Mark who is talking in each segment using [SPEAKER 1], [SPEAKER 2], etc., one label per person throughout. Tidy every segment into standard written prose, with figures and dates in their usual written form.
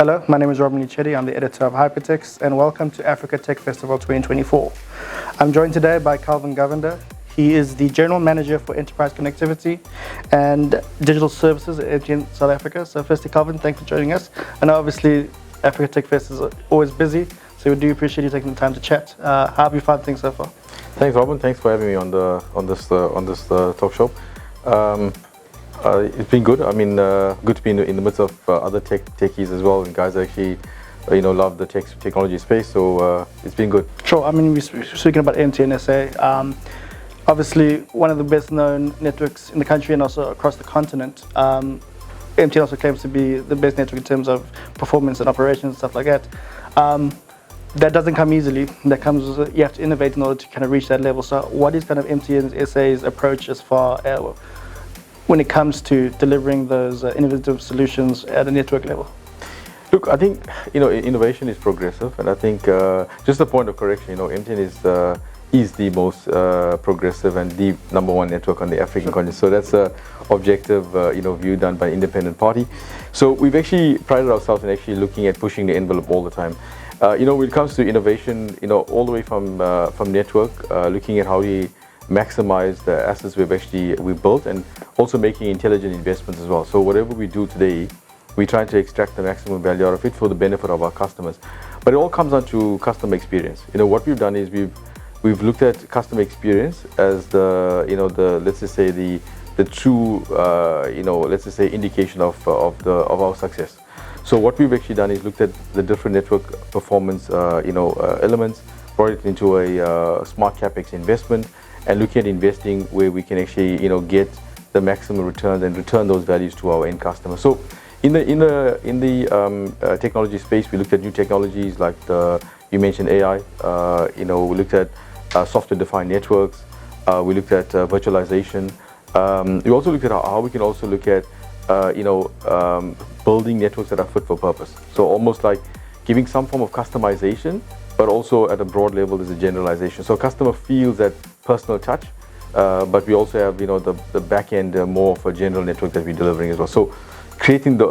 [SPEAKER 1] Hello, my name is Robin Lichetti. I'm the editor of Hypertext, and welcome to Africa Tech Festival 2024. I'm joined today by Govender. He is the General Manager for Enterprise Connectivity and Digital Services at MTN South Africa. So firstly, Calvin, thanks for joining us. And obviously, Africa Tech Fest is always busy, so we do appreciate you taking the time to chat. How have you found things so far?
[SPEAKER 2] Thanks, Robin. Thanks for having me on this talk show. It's been good. I mean, good to be in the midst of other techies as well, and guys actually, love the technology space. So it's been good.
[SPEAKER 1] Sure. I mean, we're speaking about MTN SA. Obviously, one of the best-known networks in the country and also across the continent. MTN also claims to be the best network in terms of performance and operations and stuff like that. That doesn't come easily. That comes, you have to innovate in order to kind of reach that level. So, what is kind of MTN SA's approach as far when it comes to delivering those innovative solutions at a network level?
[SPEAKER 2] Look, I think innovation is progressive, and I think just a point of correction. MTN is the most progressive and the number one network on the African continent. So that's an objective view done by an independent party. So we've actually prided ourselves in actually looking at pushing the envelope all the time. When it comes to innovation, all the way from network, looking at how we maximize the assets we've built, and also making intelligent investments as well. So whatever we do today, we try to extract the maximum value out of it for the benefit of our customers. But it all comes down to customer experience. What we've done is we've looked at customer experience as the let's just say the true let's just say indication of our success. So what we've actually done is looked at the different network performance elements, brought it into a smart capex investment, and looking at investing where we can actually get the maximum returns and return those values to our end customers. So in the technology space, we looked at new technologies like you mentioned AI. We looked at software-defined networks. We looked at virtualization. We also looked at how we can also look at building networks that are fit for purpose. So almost like giving some form of customization, but also at a broad level there's a generalization. So customer feels that personal touch, but we also have the back end more of a general network that we're delivering as well. So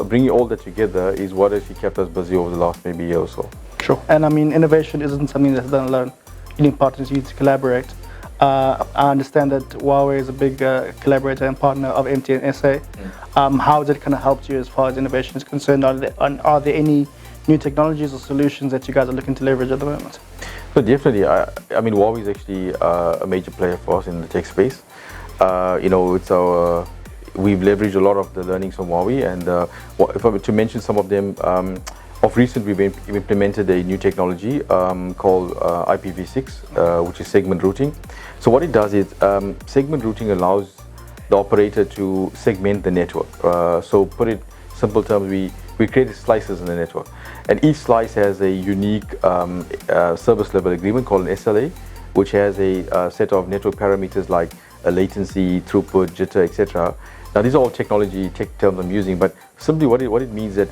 [SPEAKER 2] bringing all that together is what actually kept us busy over the last maybe year or so.
[SPEAKER 1] Sure. And I mean, innovation isn't something that's done alone. You need partners, you need to collaborate. I understand that Huawei is a big collaborator and partner of MTN SA. How has it kind of helped you as far as innovation is concerned? Are there any new technologies or solutions that you guys are looking to leverage at the moment?
[SPEAKER 2] So definitely, I mean, Huawei is actually a major player for us in the tech space. We've leveraged a lot of the learnings from Huawei, and if I were to mention some of them, of recent we've implemented a new technology called IPv6, which is segment routing. So what it does is segment routing allows the operator to segment the network. So put it simple terms, we create slices in the network, and each slice has a unique service level agreement called an SLA, which has a set of network parameters like latency, throughput, jitter, etc. Now these are all technology tech terms I'm using, but simply what it means that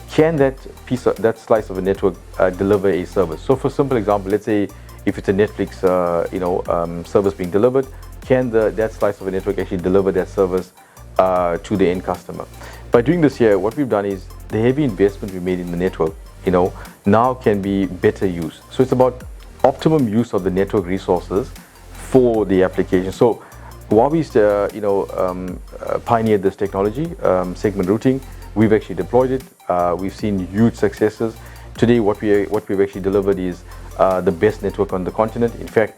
[SPEAKER 2] can that slice of a network deliver a service? So for simple example, let's say if it's a Netflix service being delivered, can that slice of a network actually deliver that service to the end customer? By doing this here, what we've done is the heavy investment we made in the network, now can be better used. So it's about optimum use of the network resources for the application. So Huawei's pioneered this technology, segment routing. We've actually deployed it. We've seen huge successes. Today, what we've actually delivered is the best network on the continent. In fact,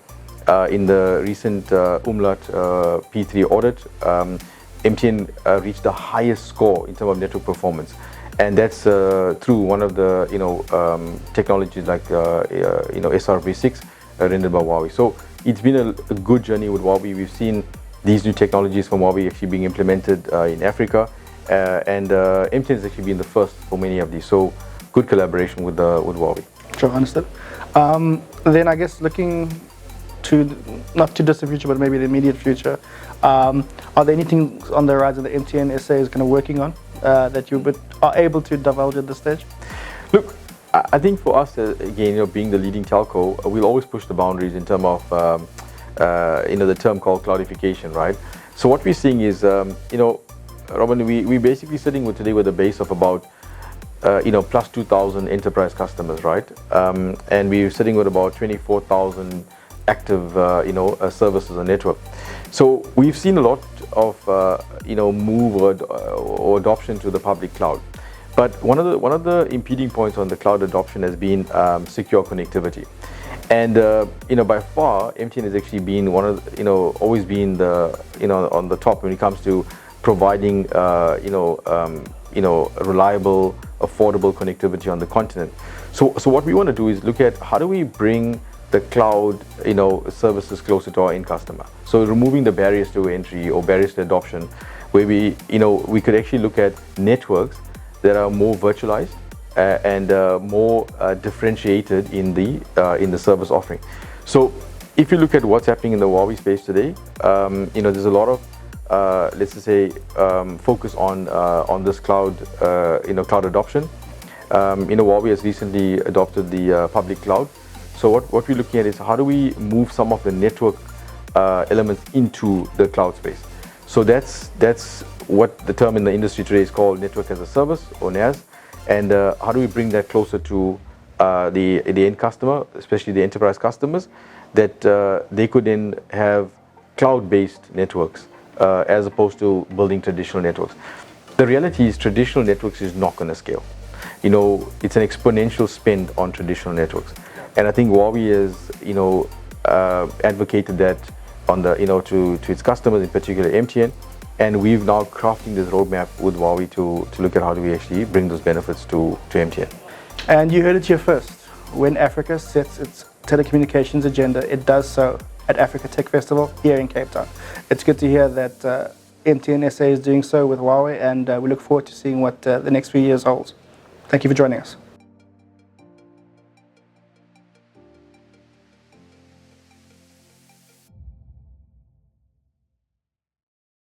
[SPEAKER 2] in the recent Umlaut P3 audit, MTN reached the highest score in terms of network performance, and that's through one of the technologies like SRv6 rendered by Huawei. So it's been a good journey with Huawei. We've seen these new technologies from Huawei actually being implemented in Africa, and MTN has actually been the first for many of these. So good collaboration with Huawei.
[SPEAKER 1] Sure, understood. Then I guess looking to not too distant future, but maybe the immediate future, are there anything on the horizon that MTN SA is kind of working on that you are able to divulge at this stage?
[SPEAKER 2] Look, I think for us, again, being the leading telco, we'll always push the boundaries in terms of the term called cloudification, right? So what we're seeing is, Robin, we're basically sitting today with a base of about plus 2,000 enterprise customers, right? And we're sitting with about 24,000 active, services on network. So we've seen a lot of, move or adoption to the public cloud. But one of the impeding points on the cloud adoption has been secure connectivity. And by far, MTN has actually been always been the on the top when it comes to providing reliable, affordable connectivity on the continent. So what we want to do is look at how do we bring the cloud services closer to our end customer. So removing the barriers to entry or barriers to adoption, where we could actually look at networks that are more virtualized and more differentiated in the service offering. So if you look at what's happening in the Huawei space today, there's a lot of let's just say focus on this cloud cloud adoption. Huawei has recently adopted the public cloud. So what we're looking at is how do we move some of the network elements into the cloud space. So that's what the term in the industry today is called network as a service, or NAS. And how do we bring that closer to the end customer, especially the enterprise customers, that they could then have cloud-based networks as opposed to building traditional networks. The reality is traditional networks is not going to scale. It's an exponential spend on traditional networks. And I think Huawei has, advocated that on the, to its customers, in particular MTN. And we've now crafting this roadmap with Huawei to look at how do we actually bring those benefits to MTN.
[SPEAKER 1] And you heard it here first. When Africa sets its telecommunications agenda, it does so at Africa Tech Festival here in Cape Town. It's good to hear that MTN SA is doing so with Huawei, and we look forward to seeing what the next few years holds. Thank you for joining us.